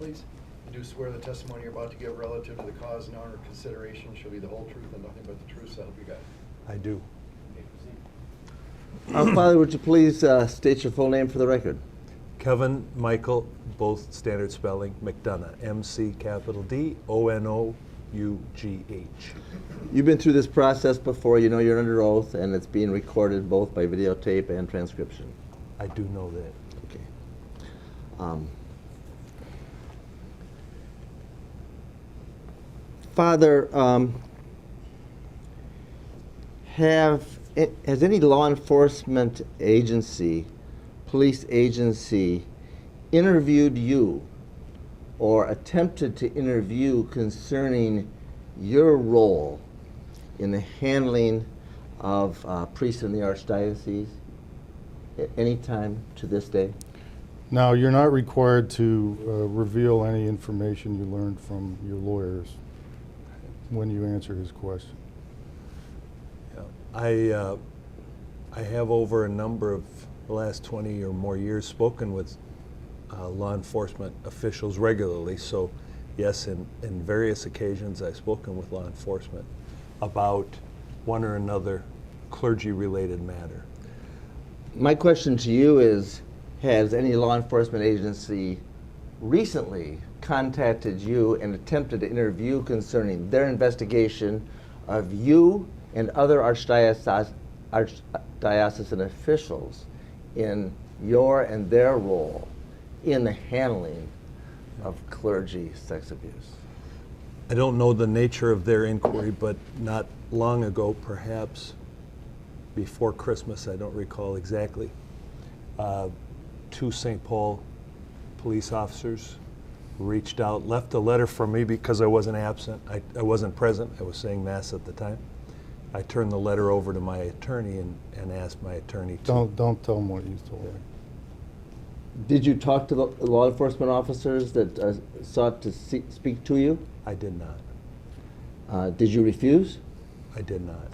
please? You do swear the testimony you're about to give relative to the cause now under consideration shall be the whole truth and nothing but the truth, so help you God. I do. Father, would you please state your full name for the record? Kevin Michael, both standard spelling, McDonough, McDonough. You've been through this process before. You know you're under oath, and it's being recorded both by videotape and transcription. I do know that. Okay. Father, has any law enforcement agency, police agency, interviewed you or attempted to interview concerning your role in the handling of priests in the Archdiocese at any time to this day? Now, you're not required to reveal any information you learned from your lawyers when you answer his question. I have over a number of the last 20 or more years spoken with law enforcement officials regularly. So yes, in various occasions I've spoken with law enforcement about one or another clergy-related matter. My question to you is, has any law enforcement agency recently contacted you and attempted to interview concerning their investigation of you and other archdiocesan officials in your and their role in the handling of clergy sex abuse? I don't know the nature of their inquiry, but not long ago, perhaps before Christmas, I don't recall exactly, 2 St. Paul police officers reached out, left a letter for me because I wasn't absent. I wasn't present. I was saying Mass at the time. I turned the letter over to my attorney and asked my attorney to... Don't tell them what you told me. Did you talk to the law enforcement officers that sought to speak to you? I did not. Did you refuse? I did not.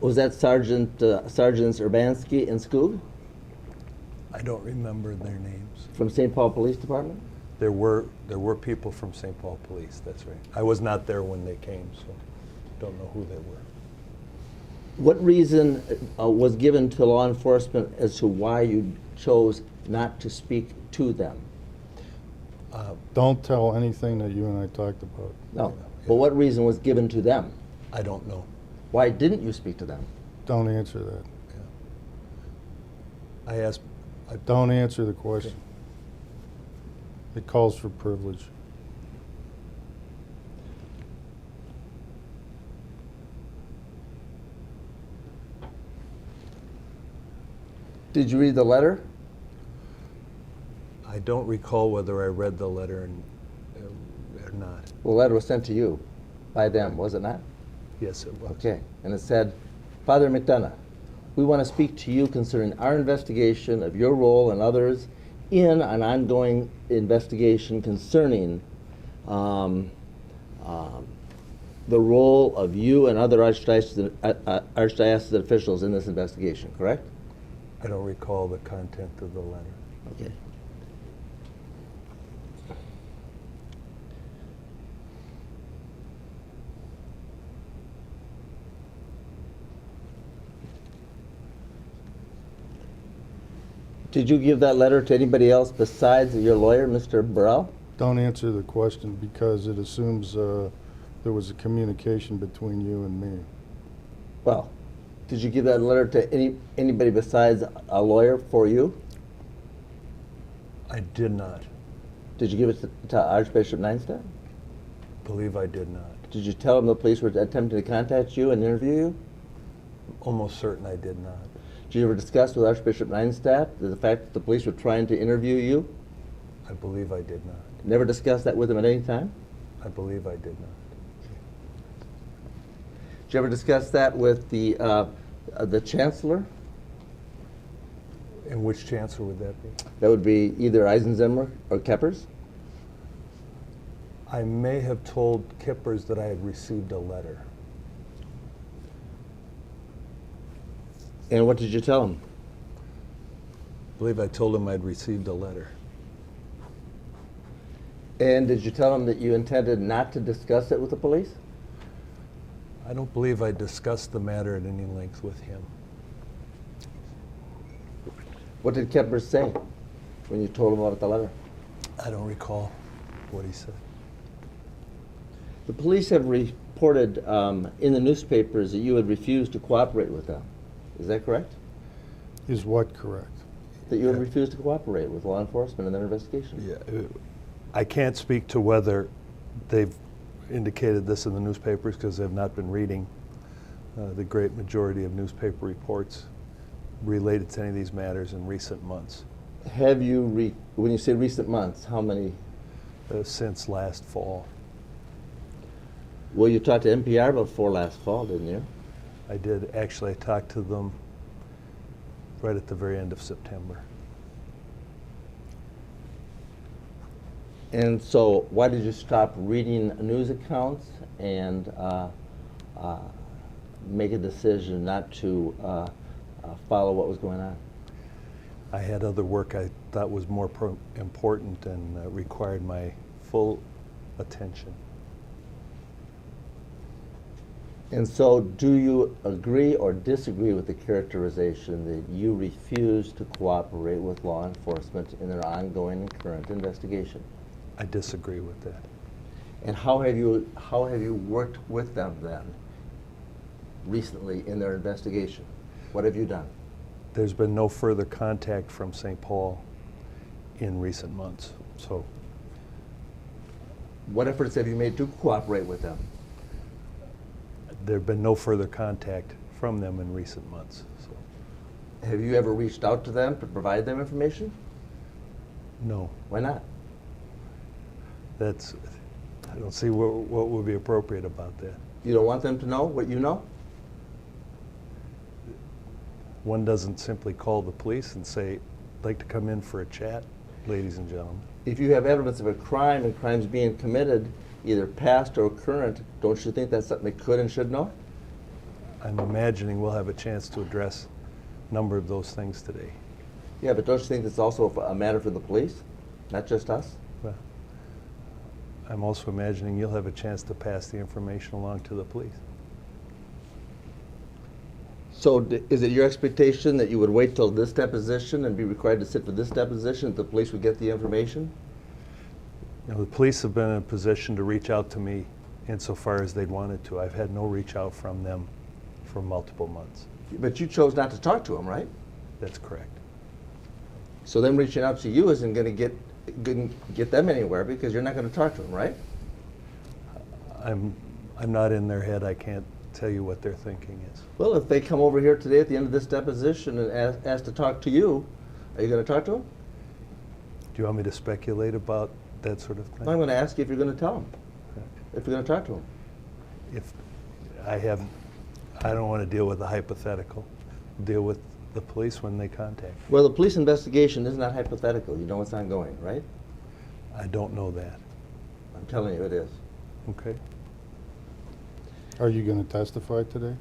Was that Sergeants Urbanski and Skoog I don't remember their names. from St. Paul Police Department? There were people from St. Paul Police, that's right. I was not there when they came, so don't know who they were. What reason was given to law enforcement as to why you chose not to speak to them? Don't tell anything that you and I talked about. No. But what reason was given to them? I don't know. Why didn't you speak to them? Don't answer that. Yeah. I asked... Don't answer the question. It calls for privilege. Did you read the letter? I don't recall whether I read the letter or not. The letter was sent to you by them, was it not? Yes, it was. Okay. And it said, Father McDonough, we want to speak to you concerning our investigation of your role and others in an ongoing investigation concerning the role of you and other archdiocesan officials in this investigation, correct? I don't recall the content of the letter. Okay. Did you give that letter to anybody else besides your lawyer, Mr. Burrell? Don't answer the question because it assumes there was a communication between you and me. Well, did you give that letter to anybody besides a lawyer for you? I did not. Did you give it to Archbishop Neinstadt? Believe I did not. Did you tell him the police were attempting to contact you and interview you? Almost certain I did not. Did you ever discuss with Archbishop Neinstadt the fact that the police were trying to interview you? I believe I did not. Never discussed that with him at any time? I believe I did not. Did you ever discuss that with the chancellor? And which chancellor would that be? That would be either Eisenzimmer or Keppers? I may have told Kippers that I had received a letter. And what did you tell him? believe I told him I'd received a letter. And did you tell him that you intended not to discuss it with the police? I don't believe I discussed the matter at any length with him. What did Kemper say when you told him about the letter? I don't recall what he said. The police have reported in the newspapers that you had refused to cooperate with them. Is that correct? Is what correct? That you had Yeah. refused to cooperate with law enforcement in their investigation? Yeah, I can't speak to whether they've indicated this in the newspapers because I've not been reading the great majority of newspaper reports related to any of these matters in recent months, Have you, when you say recent months, how many? since last fall. Well, you talked to NPR before last fall, didn't you? I did. Actually, I talked to them right at the very end of September. And so why did you stop reading news accounts and make a decision not to follow what was going on? I had other work I thought was more important and required my full attention. And so do you agree or disagree with the characterization that you refused to cooperate with law enforcement in their ongoing and current investigation? I disagree with that. And how have you worked with them then recently in their investigation? What have you done? There's been no further contact from St. Paul in recent months. So What efforts have you made to cooperate with them? there have been no further contact from them in recent months. So Have you ever reached out to them to provide them information? no, Why not? that's, I don't see what would be appropriate about that. You don't want them to know what you know? One doesn't simply call the police and say, "I'd like to come in for a chat, ladies and gentlemen." If you have evidence of a crime and crimes being committed, either past or current, don't you think that's something they could and should know? I'm imagining we'll have a chance to address a number of those things today. Yeah, but don't you think that's also a matter for the police, not just us? Well, I'm also imagining you'll have a chance to pass the information along to the police. So is it your expectation that you would wait till this deposition and be required to sit for this deposition that the police would get the information? You know, the police have been in a position to reach out to me insofar as they'd wanted to. I've had no reach out from them for multiple months. But you chose not to talk to them, right? That's correct. So them reaching out to you isn't going to get them anywhere because you're not going to talk to them, right? I'm not in their head. I can't tell you what their thinking is. Well, if they come over here today at the end of this deposition and ask to talk to you, are you going to talk to them? Do you want me to speculate about that sort of thing? I'm going to ask you if you're going to tell them, if you're going to talk to them. If I don't want to deal with the hypothetical. Deal with the police when they contact me. Well, the police investigation is not hypothetical. You know it's ongoing, right? I don't know that. I'm telling you it is. Okay. Are you going to testify today?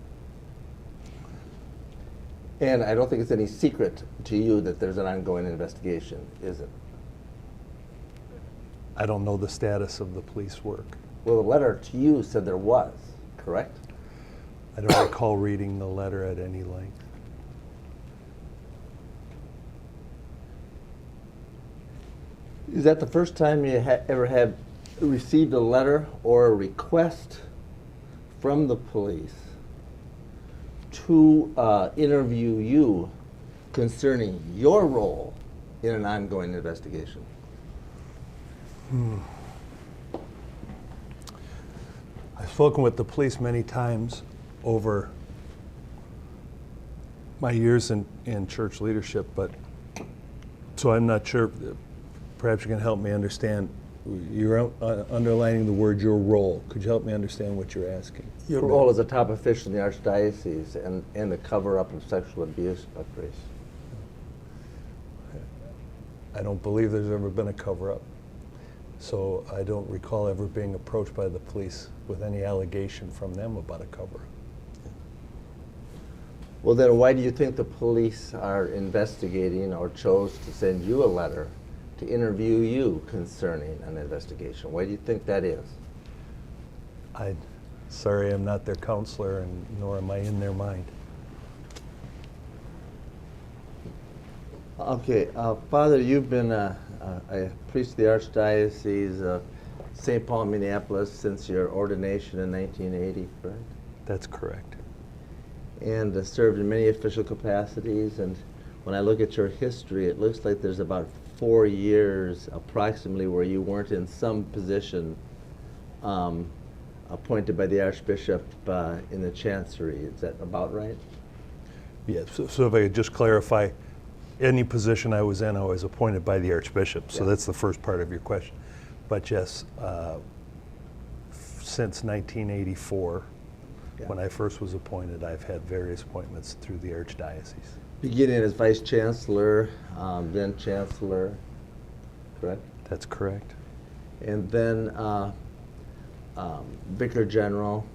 And I don't think it's any secret to you that there's an ongoing investigation, is it? I don't know the status of the police work. Well, the letter to you said there was, correct? I don't recall reading the letter at any length. Is that the first time you ever have received a letter or a request from the police to interview you concerning your role in an ongoing investigation? I've spoken with the police many times over my years in church leadership, but so I'm not sure. Perhaps you can help me understand. You're underlining the word "your role." Could you help me understand what you're asking? Your role as a top official in the Archdiocese and the cover-up of sexual abuse of priests. I don't believe there's ever been a cover-up. So I don't recall ever being approached by the police with any allegation from them about a cover-up. Well, then why do you think the police are investigating or chose to send you a letter to interview you concerning an investigation? Why do you think that is? Sorry, I'm not their counselor, and nor am I in their mind. Okay, Father, you've been a priest of the Archdiocese of St. Paul, Minneapolis since your ordination in 1980, correct? That's correct. And served in many official capacities. And when I look at your history, it looks like there's about 4 years approximately where you weren't in some position appointed by the Archbishop in the Chancery. Is that about right? Yeah, so if I could just clarify, any position I was in, I was appointed by the Archbishop. So Yeah. that's the first part of your question. But yes, since 1984, Yeah. when I first was appointed, I've had various appointments through the Archdiocese. Beginning as Vice Chancellor, then Chancellor, correct? That's correct. And then Vicar General,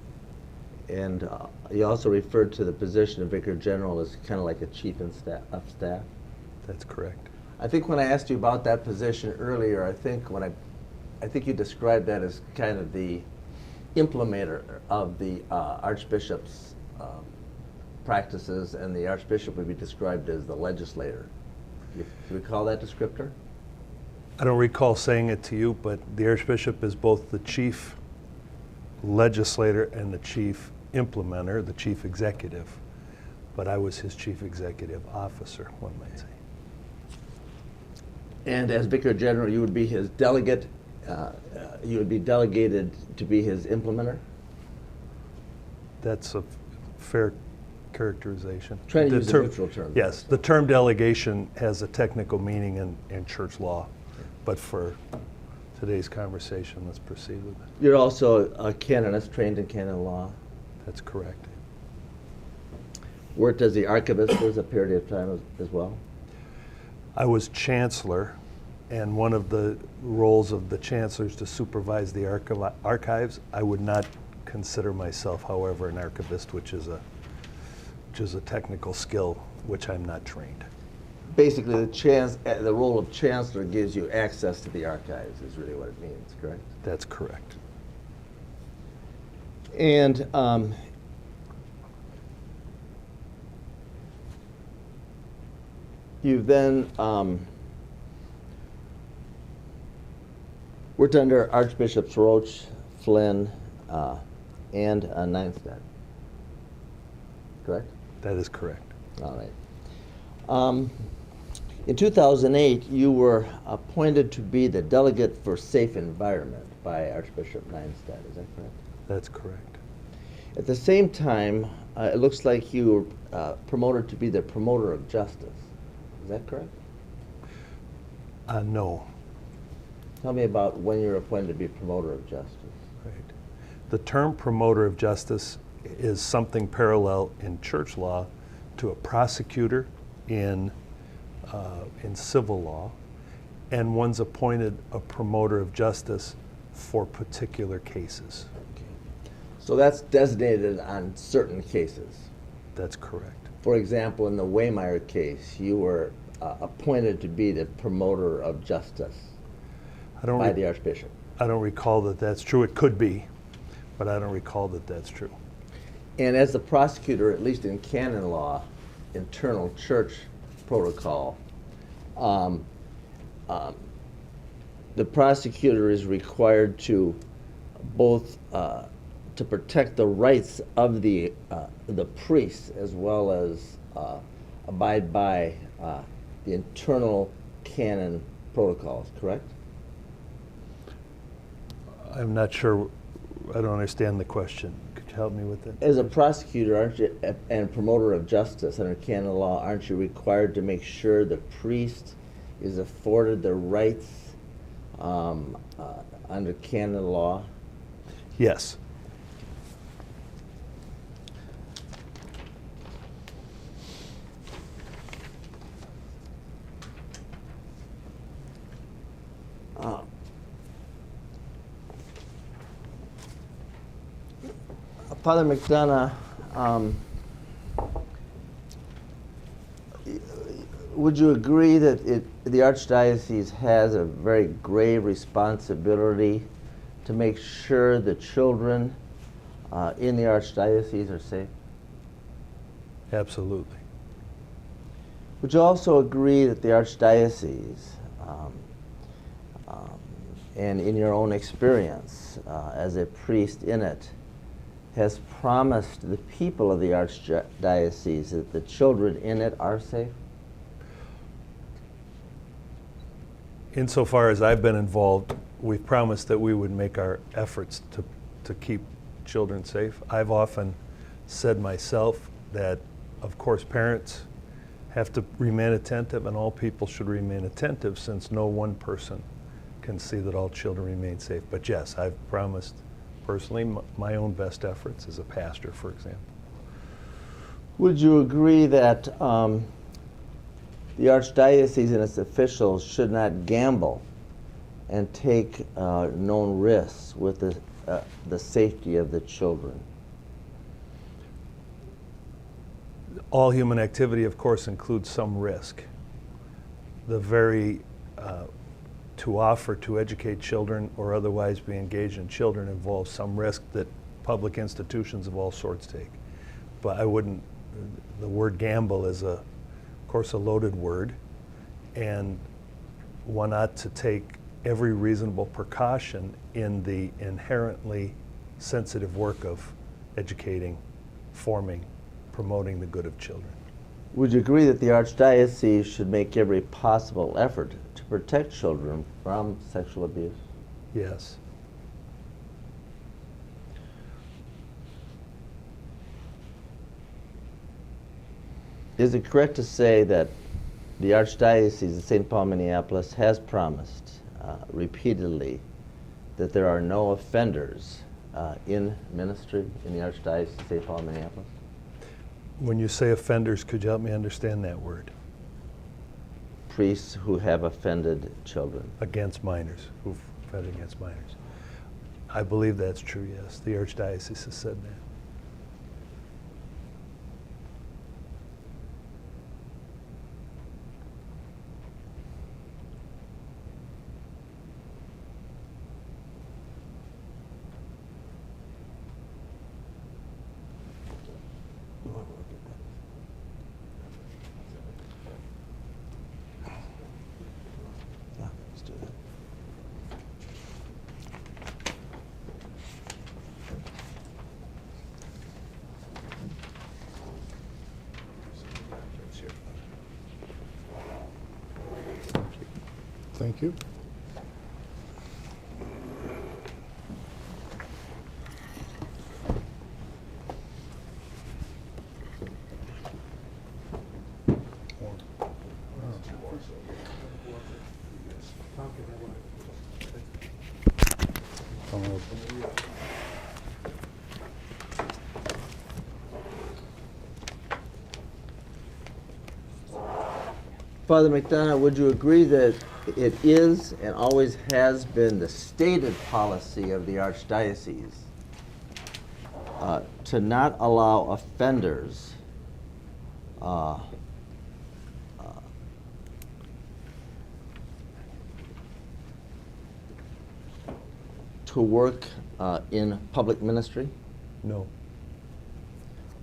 and you also referred to the position of Vicar General as kind of like a chief of staff. That's correct. I think when I asked you about that position earlier, I think you described that as kind of the implementer of the Archbishop's practices, and the Archbishop would be described as the legislator. Do you recall that descriptor? I don't recall saying it to you, but the Archbishop is both the chief legislator and the chief implementer, the chief executive. But I was his chief executive officer, one might say. And as Vicar General, you would be his delegate. You would be delegated to be his implementer. That's a fair characterization. Trying to The use a term- neutral term. Yes, the term delegation has a technical meaning in church law, but for today's conversation, let's proceed with it. You're also a canonist, trained in canon law. That's correct. Worked as the archivist for a period of time as well. I was chancellor, and one of the roles of the chancellor is to supervise the archives. I would not consider myself, however, an archivist, which is a technical skill which I'm not trained. Basically, the role of chancellor gives you access to the archives, is really what it means, correct? That's correct. And you've then worked under Archbishops Roach, Flynn, and Neinstedt, correct? That is correct. All right. In 2008, you were appointed to be the delegate for safe environment by Archbishop Neinstedt. Is that correct? That's correct. At the same time, it looks like you were promoted to be the promoter of justice. Is that correct? No. Tell me about when you were appointed to be promoter of justice. Right. The term promoter of justice is something parallel in church law to a prosecutor in civil law, and one's appointed a promoter of justice for particular cases. Okay. So that's designated on certain cases. That's correct. For example, in the Waymeyer case, you were appointed to be the promoter of justice by the Archbishop. I don't recall that that's true. It could be, but I don't recall that that's true. And as the prosecutor, at least in canon law, internal church protocol, the prosecutor is required to both to protect the rights of the priests as well as abide by the internal canon protocols, correct? I'm not sure. I don't understand the question. Could you help me with that? As a prosecutor, aren't you, and promoter of justice under canon law, aren't you required to make sure the priest is afforded the rights under canon law? Yes. Father McDonough, Would you agree that the Archdiocese has a very grave responsibility to make sure the children in the Archdiocese are safe? Absolutely. Would you also agree that the Archdiocese, and in your own experience as a priest in it, has promised the people of the Archdiocese that the children in it are safe? Insofar as I've been involved, we've promised that we would make our efforts to keep children safe. I've often said myself that, of course, parents have to remain attentive, and all people should remain attentive, since no one person can see that all children remain safe. But yes, I've promised personally my own best efforts as a pastor, for example. Would you agree that the Archdiocese and its officials should not gamble and take known risks with the safety of the children? All human activity, of course, includes some risk. The very to offer to educate children or otherwise be engaged in children involves some risk that public institutions of all sorts take. But I wouldn't, the word gamble is, of course, a loaded word, and one ought to take every reasonable precaution in the inherently sensitive work of educating, forming, promoting the good of children. Would you agree that the Archdiocese should make every possible effort to protect children from sexual abuse? Yes. Is it correct to say that the Archdiocese of St. Paul, Minneapolis has promised repeatedly that there are no offenders in ministry in the Archdiocese of St. Paul, Minneapolis? When you say offenders, could you help me understand that word? Priests who have offended children. Against minors, who've offended against minors. I believe that's true, yes. The Archdiocese has said that. Yeah, let's do that. Thank you. Father McDonough, would you agree that it is and always has been the stated policy of the Archdiocese to not allow offenders to work in public ministry? No.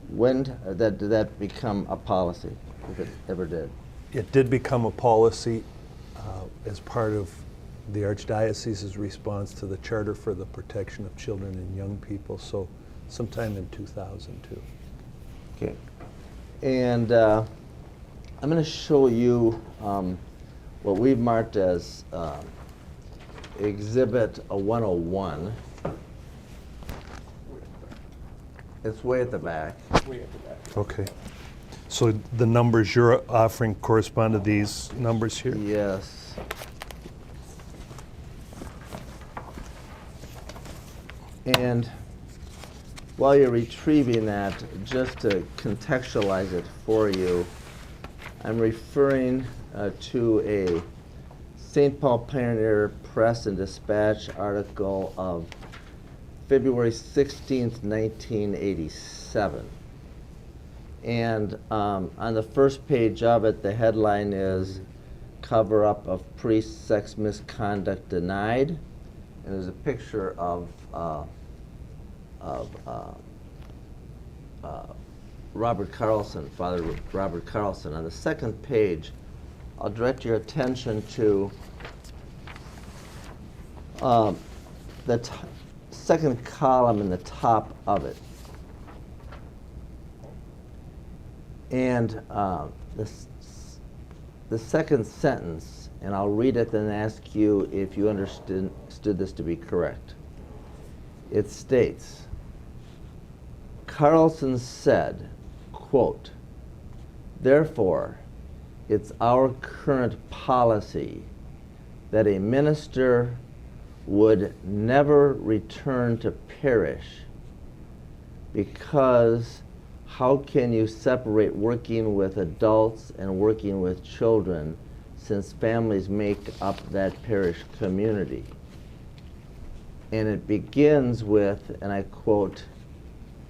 When did that become a policy, if it ever did? It did become a policy as part of the Archdiocese's response to the Charter for the Protection of Children and Young People, so sometime in 2002. Okay. And I'm going to show you what we've marked as Exhibit 101. It's way at the back. Okay. So the numbers you're offering correspond to these numbers here? Yes. And while you're retrieving that, just to contextualize it for you, I'm referring to a St. Paul Pioneer Press and Dispatch article of February 16th, 1987. And on the first page of it, the headline is "Cover-up of Priest Sex Misconduct Denied," and there's a picture of Robert Carlson, Father Robert Carlson. On the second page, I'll direct your attention to the second column in the top of it. And the second sentence, and I'll read it and ask you if you understood this to be correct. It states, Carlson said, quote, "Therefore, it's our current policy that a minister would never return to parish because how can you separate working with adults and working with children since families make up that parish community?" And it begins with, and I quote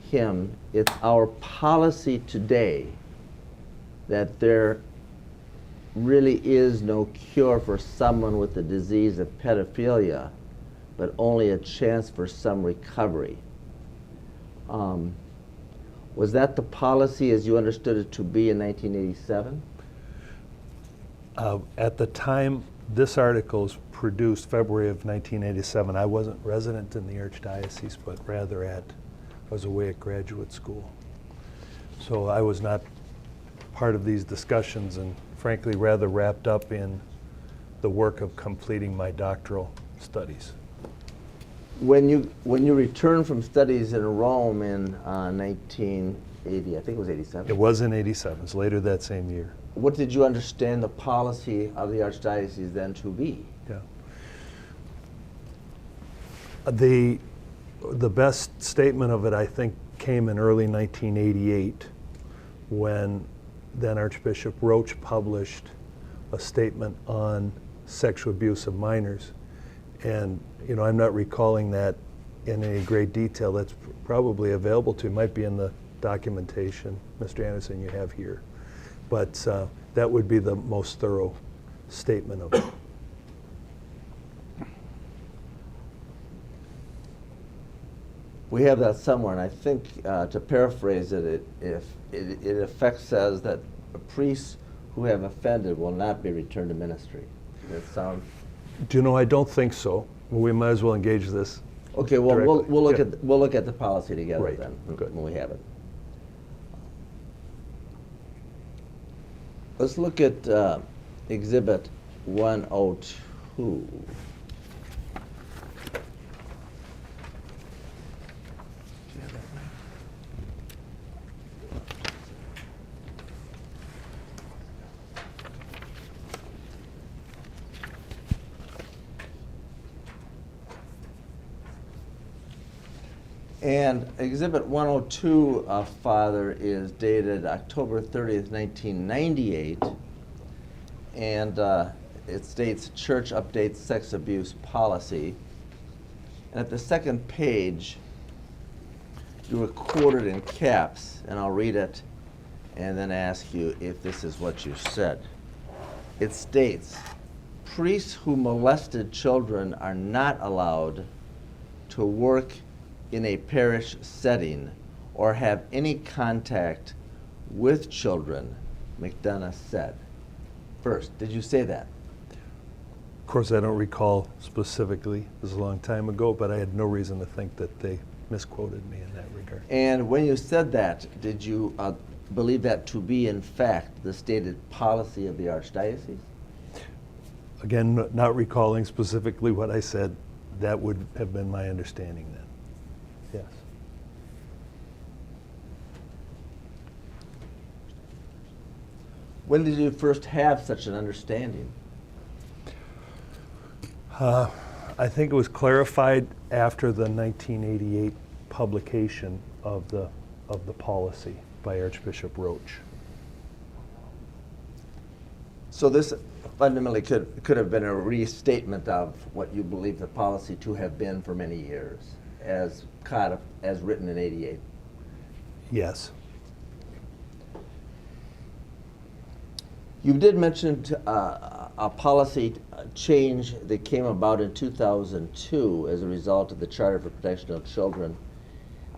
him, "It's our policy today that there really is no cure for someone with the disease of pedophilia, but only a chance for some recovery." Was that the policy as you understood it to be in 1987? At the time this article was produced, February of 1987, I wasn't resident in the Archdiocese, but rather I was away at graduate school. So I was not part of these discussions and frankly rather wrapped up in the work of completing my doctoral studies. When you returned from studies in Rome in 1980, I think it was 87. It was in 87, it's later that same year. What did you understand the policy of the Archdiocese then to be? Yeah. The best statement of it, I think, came in early 1988 when then Archbishop Roach published a statement on sexual abuse of minors. And I'm not recalling that in any great detail. That's probably available to you. It might be in the documentation, Mr. Anderson, you have here. But that would be the most thorough statement of it. We have that somewhere, and I think, to paraphrase it, it in effect says that priests who have offended will not be returned to ministry. Does that sound? Do you know, I don't think so. We might as well engage this. Okay, well, we'll directly. look at the policy together Right. then, Good. when we have it. Let's look at Exhibit 102. And Exhibit 102, Father, is dated October 30th, 1998, and it states Church Updates Sex Abuse Policy. And at the second page, you were quoted in caps, and I'll read it and then ask you if this is what you said. It states, "Priests who molested children are not allowed to work in a parish setting or have any contact with children," McDonough said. First, did you say that? Of course, I don't recall specifically. It was a long time ago, but I had no reason to think that they misquoted me in that regard. And when you said that, did you believe that to be, in fact, the stated policy of the Archdiocese? Again, not recalling specifically what I said, that would have been my understanding then. Yes. When did you first have such an understanding? I think it was clarified after the 1988 publication of the policy by Archbishop Roach. So this fundamentally could have been a restatement of what you believe the policy to have been for many years, as written in '88. Yes. You did mention a policy change that came about in 2002 as a result of the Charter for Protection of Children.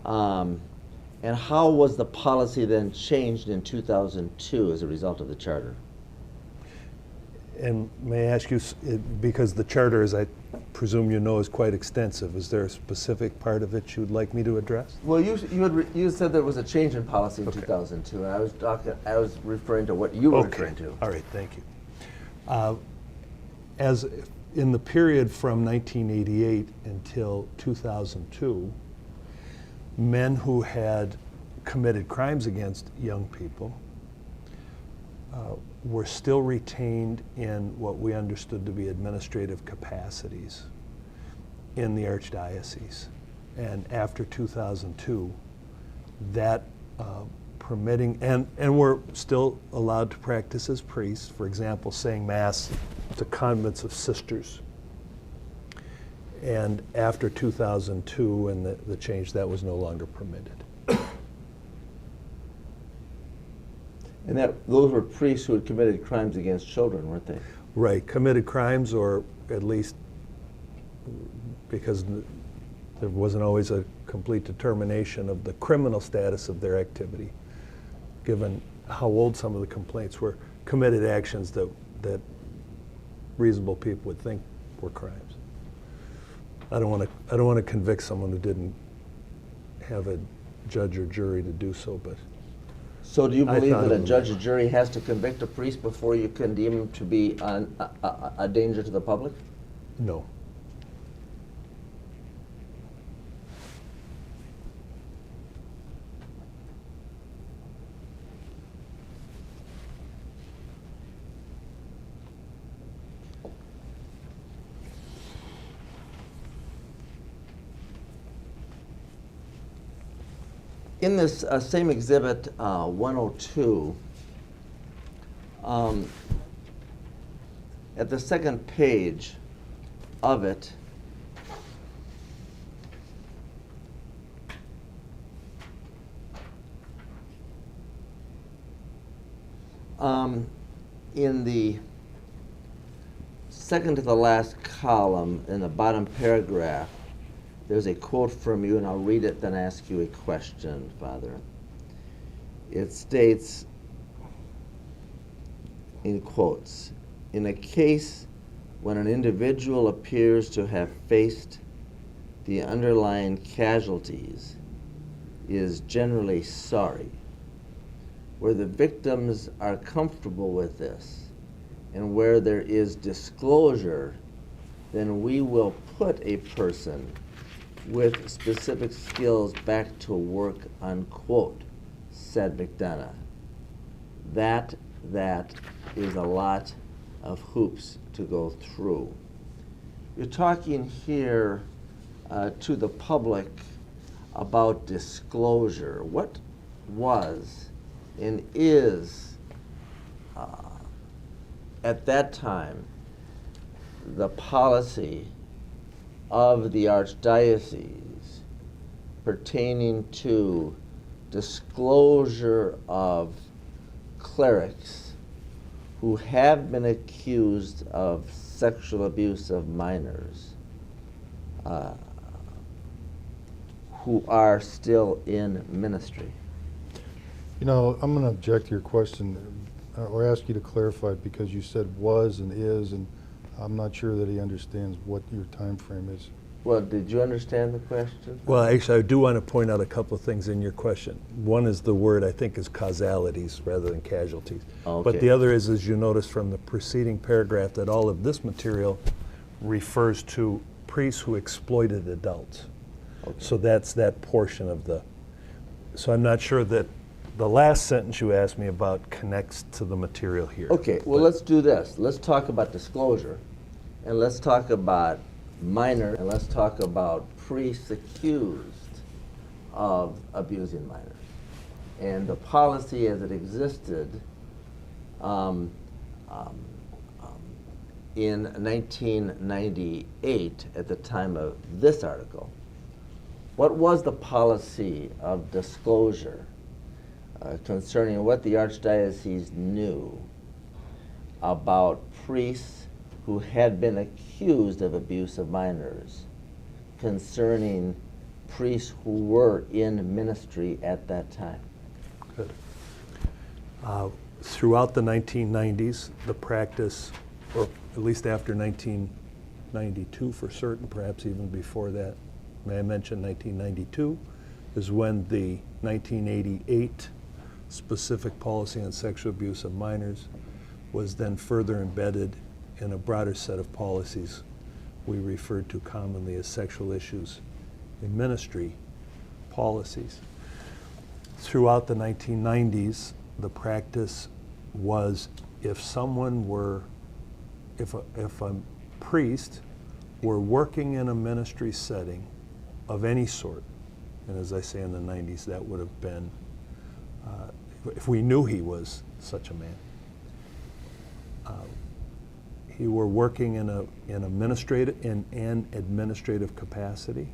And how was the policy then changed in 2002 as a result of the charter? And may I ask you, because the charter, as I presume you know, is quite extensive, is there a specific part of it you'd like me to address? Well, you said there was a change in policy in Okay. 2002, and I was referring to what you were referring to. All right, thank you. As in the period from 1988 until 2002, men who had committed crimes against young people were still retained in what we understood to be administrative capacities in the Archdiocese. And after 2002, that permitting, and were still allowed to practice as priests, for example, saying Mass to convents of sisters. And after 2002 and the change, that was no longer permitted. And those were priests who had committed crimes against children, weren't they? Right, committed crimes, or at least because there wasn't always a complete determination of the criminal status of their activity, given how old some of the complaints were, committed actions that reasonable people would think were crimes. I don't want to convict someone who didn't have a judge or jury to do so, but So do you I believe thought that a it was- judge or jury has to convict a priest before you can deem him to be a danger to the public? no. In this same exhibit 102, at the second page of it, in the second to the last column in the bottom paragraph, there's a quote from you, and I'll read it, then ask you a question, Father. It states, in quotes, in a case when an individual appears to have faced the underlying casualties, is generally sorry. Where the victims are comfortable with this, and where there is disclosure, then we will put a person with specific skills back to work, unquote, said McDonough. That is a lot of hoops to go through. You're talking here to the public about disclosure. What was and is, at that time, the policy of the Archdiocese pertaining to disclosure of clerics who have been accused of sexual abuse of minors, who are still in ministry? You know, I'm going to object to your question or ask you to clarify, because you said was and is, and I'm not sure that he understands what your time frame is. Well, did you understand the question? Well, actually, I do want to point out a couple of things in your question. One is the word, I think, is causalities rather than casualties. Okay. But the other is, as you notice from the preceding paragraph, that all of this material refers to priests who exploited adults. Okay. So that's that portion of the, so I'm not sure that the last sentence you asked me about connects to the material here. Okay, well, let's do this. Let's talk about disclosure, and let's talk about minor, and let's talk about priests accused of abusing minors. And the policy as it existed in 1998 at the time of this article. What was the policy of disclosure concerning what the Archdiocese knew about priests who had been accused of abuse of minors concerning priests who were in ministry at that time? Good. Throughout the 1990s, the practice, or at least after 1992 for certain, perhaps even before that, may I mention 1992, is when the 1988 specific policy on sexual abuse of minors was then further embedded in a broader set of policies we refer to commonly as sexual issues in ministry policies. Throughout the 1990s, the practice was if a priest were working in a ministry setting of any sort, and as I say in the 90s, that would have been, if we knew he was such a man, he were working in an administrative capacity,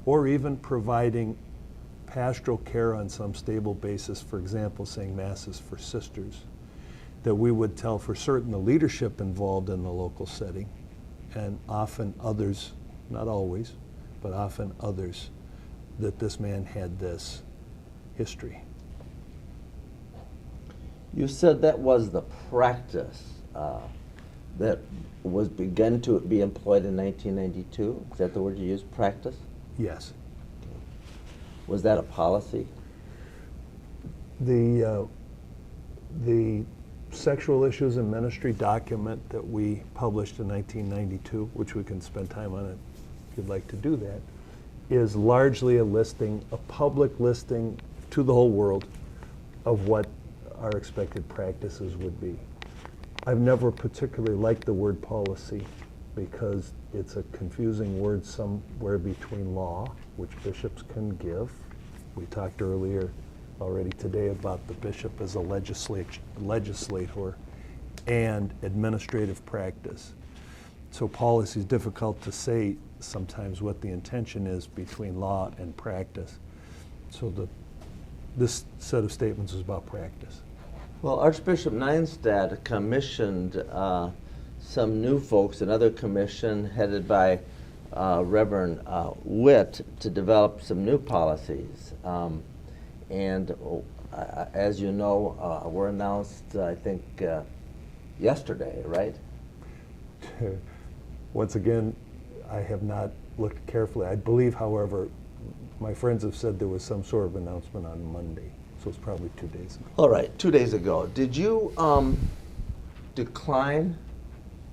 or even providing pastoral care on some stable basis, for example, saying masses for sisters, that we would tell for certain the leadership involved in the local setting, and often others, not always, but often others, that this man had this history. You said that was the practice that was begun to be employed in 1992. Is that the word you used, practice? Yes. Was that a policy? The sexual issues in ministry document that we published in 1992, which we can spend time on it if you'd like to do that, is largely a listing, a public listing to the whole world of what our expected practices would be. I've never particularly liked the word policy because it's a confusing word somewhere between law, which bishops can give. We talked earlier already today about the bishop as a legislator and administrative practice. So policy is difficult to say sometimes what the intention is between law and practice. So this set of statements is about practice. Well, Archbishop Neinstadt commissioned some new folks, another commission headed by Reverend Witt, to develop some new policies. As you know, were announced, I think, yesterday, right? Once again, I have not looked carefully. I believe, however, my friends have said there was some sort of announcement on Monday, so it's probably 2 days ago. All right, 2 days ago. Did you decline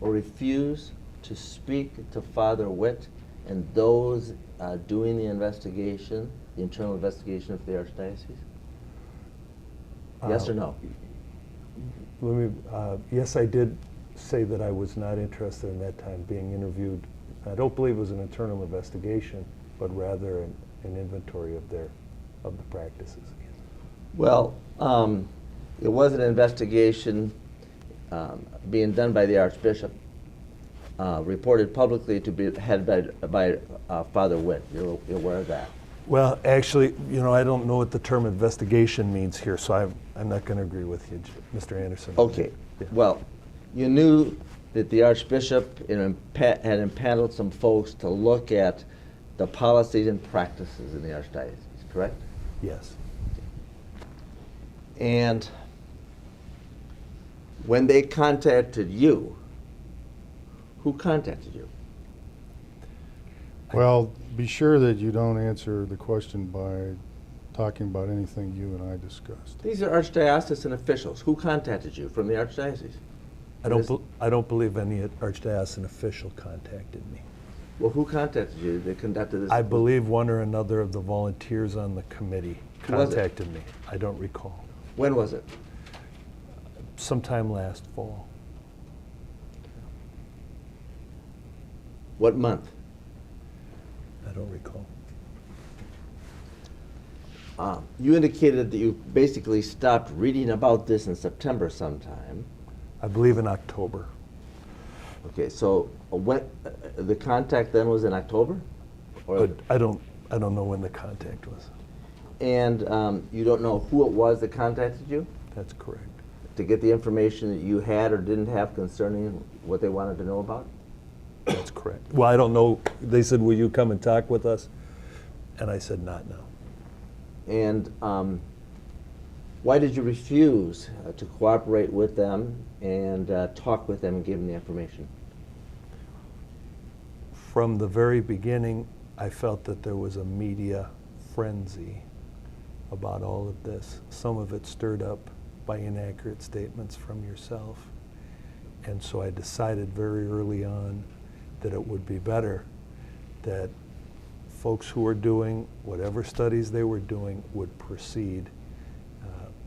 or refuse to speak to Father Witt and those doing the investigation, the internal investigation of the Archdiocese? Yes or no? Yes, I did say that I was not interested in that time being interviewed. I don't believe it was an internal investigation, but rather an inventory of the practices. Well, it was an investigation being done by the Archbishop, reported publicly to be headed by Father Witt. You're aware of that? Well, actually, I don't know what the term investigation means here, so I'm not going to agree with you, Mr. Anderson. Okay. Yeah. Well, you knew that the Archbishop had impaneled some folks to look at the policies and practices in the Archdiocese, correct? Yes. And when they contacted you, who contacted you? Well, be sure that you don't answer the question by talking about anything you and I discussed. These are archdiocesan officials. Who contacted you from the Archdiocese? I don't believe any archdiocesan official contacted me. Well, who contacted you that conducted this? I believe one or another of the volunteers on the committee Who was it? contacted me. I don't recall. When was it? Sometime last fall. What month? I don't recall. You indicated that you basically stopped reading about this in September sometime. I believe in October. Okay, so when the contact then was in October? Or, But I don't know when the contact was. and you don't know who it was that contacted you? That's correct. to get the information that you had or didn't have concerning what they wanted to know about? That's correct. Well, I don't know. They said, will you come and talk with us? And I said, not now. And why did you refuse to cooperate with them and talk with them and give them the information? From the very beginning, I felt that there was a media frenzy about all of this. Some of it stirred up by inaccurate statements from yourself. And so I decided very early on that it would be better that folks who were doing whatever studies they were doing would proceed.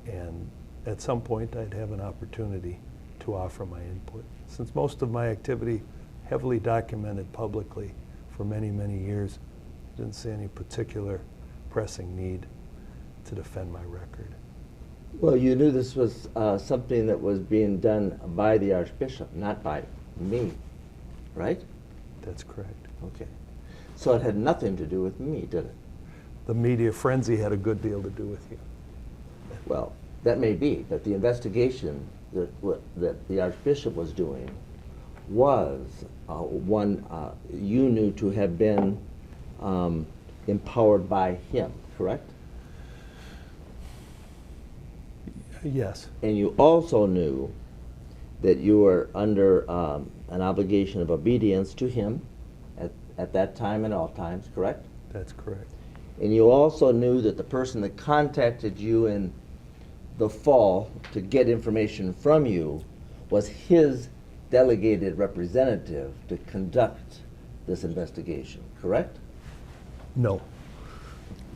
And at some point, I'd have an opportunity to offer my input. Since most of my activity heavily documented publicly for many, many years, I didn't see any particular pressing need to defend my record. Well, you knew this was something that was being done by the Archbishop, not by me, right? That's correct. Okay. So it had nothing to do with me, did it? The media frenzy had a good deal to do with you. Well, that may be, but the investigation that the Archbishop was doing was one you knew to have been empowered by him, correct? Yes. And you also knew that you were under an obligation of obedience to him at that time and all times, correct? That's correct. And you also knew that the person that contacted you in the fall to get information from you was his delegated representative to conduct this investigation, correct? No.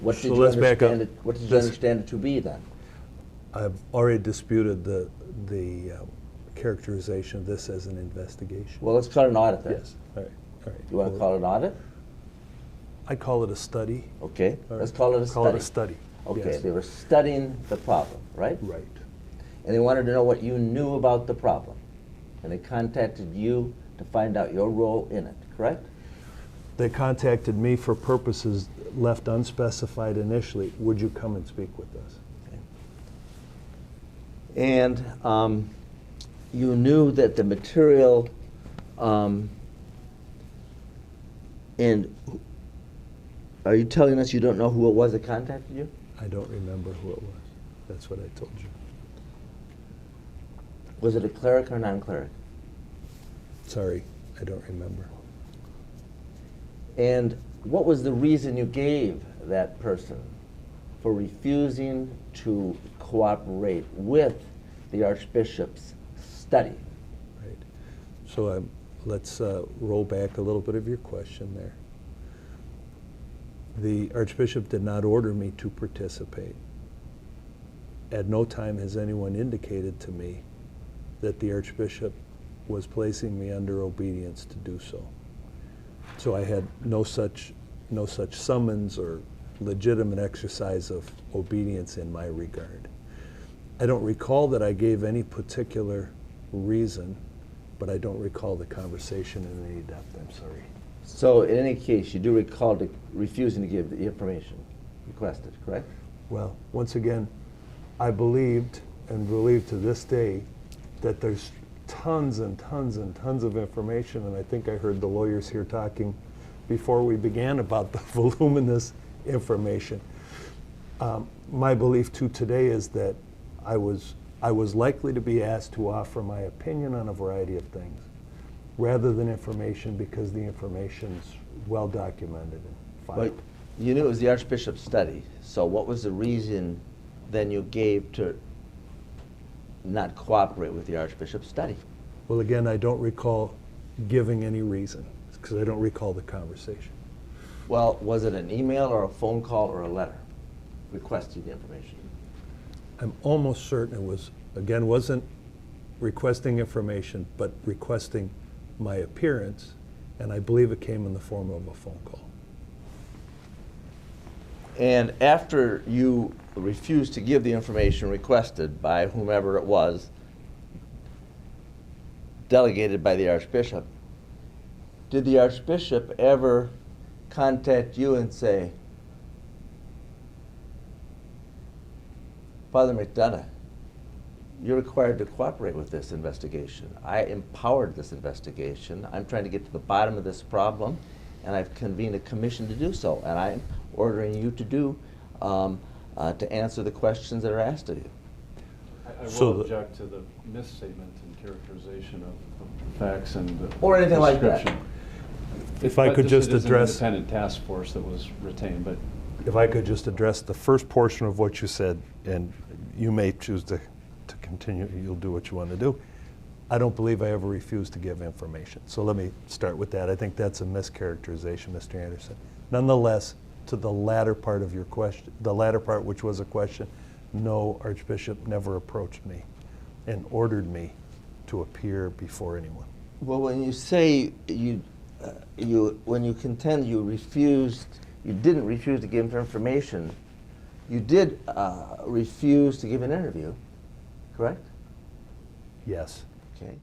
What did So you let's back up. understand it? What did you understand it to be then? I've already disputed the characterization of this as an investigation. Well, let's call it an audit then. Yes. All right. All right. You want to call it an audit? I call it a study. Okay. All Let's right. call it a Call study. it a study. Okay. Yes. They were studying the problem, right? Right. And they wanted to know what you knew about the problem. And they contacted you to find out your role in it, correct? They contacted me for purposes left unspecified initially. Would you come and speak with us? And you knew that the material, and are you telling us you don't know who it was that contacted you? I don't remember who it was. That's what I told you. Was it a cleric or non-cleric? Sorry, I don't remember. And what was the reason you gave that person for refusing to cooperate with the Archbishop's study? Right. So let's roll back a little bit of your question there. The Archbishop did not order me to participate. At no time has anyone indicated to me that the Archbishop was placing me under obedience to do so. So I had no such summons or legitimate exercise of obedience in my regard. I don't recall that I gave any particular reason, but I don't recall the conversation in any depth. I'm sorry. So in any case, you do recall refusing to give the information requested, correct? Well, once again, I believed and believe to this day that there's tons and tons and tons of information, and I think I heard the lawyers here talking before we began about the voluminous information. My belief too today is that I was likely to be asked to offer my opinion on a variety of things rather than information, because the information's well documented and filed. But you knew it was the Archbishop's study, so what was the reason then you gave to not cooperate with the Archbishop's study? Well, again, I don't recall giving any reason, because I don't recall the conversation. Well, was it an email or a phone call or a letter requesting the information? I'm almost certain it was, again, wasn't requesting information, but requesting my appearance, and I believe it came in the form of a phone call. And after you refused to give the information requested by whomever it was, delegated by the Archbishop, did the Archbishop ever contact you and say, Father McDonough, you're required to cooperate with this investigation. I empowered this investigation. I'm trying to get to the bottom of this problem, and I've convened a commission to do so. And I'm ordering you to do to answer the questions that are asked of you. I So will object to the misstatement and characterization of the facts and the Or anything like that. description. If I could just It is address- an independent task force that was retained, but If I could just address the first portion of what you said, and you may choose to continue, you'll do what you want to do. I don't believe I ever refused to give information. So let me start with that. I think that's a mischaracterization, Mr. Anderson. Nonetheless, to the latter part of your question, the latter part which was a question, no, Archbishop never approached me and ordered me to appear before anyone. Well, when you say when you contend you didn't refuse to give information, you did refuse to give an interview, correct? Yes. Okay.